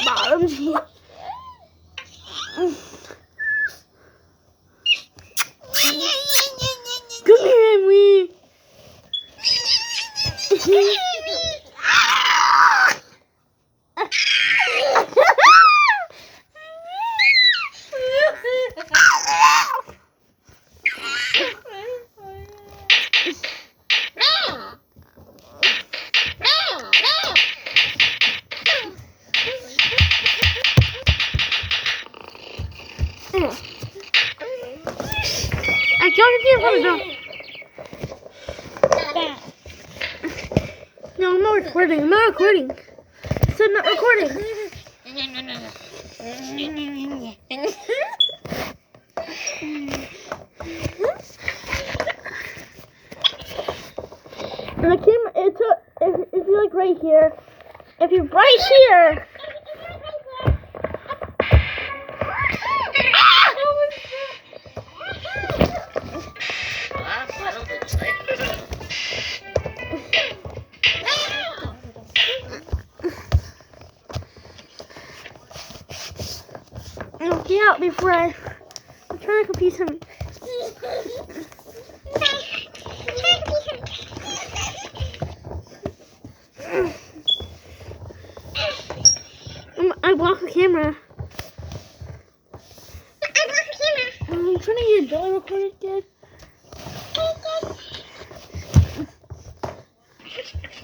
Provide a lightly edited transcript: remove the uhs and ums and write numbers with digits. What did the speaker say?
Bottom teeth. Come here, Emily. I don't get No, I'm not recording. I'm not recording. I said not recording. And the camera, if you're like right here, if you're right here. Get out before I'm trying to confuse him. I blocked the camera. I'm trying to get a dollar recorded, Dad.